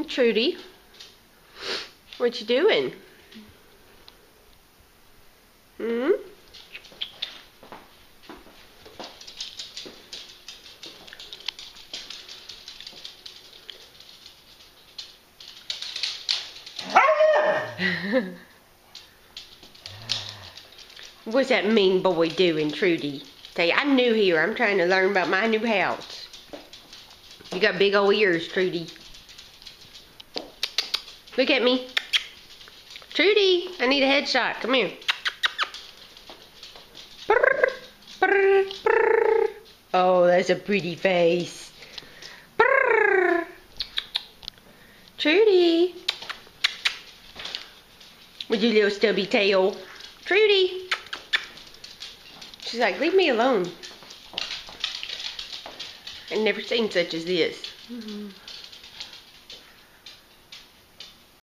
Trudy, what you doing? Hmm? What's that mean boy doing, Trudy? Say, I'm new here. I'm trying to learn about my new house. You got big old ears, Trudy. Look at me. Trudy, I need a headshot. Come here. Brr, brr, brr. Oh, that's a pretty face. Brr. Trudy. With your little stubby tail. Trudy. She's like, leave me alone. I've never seen such as this.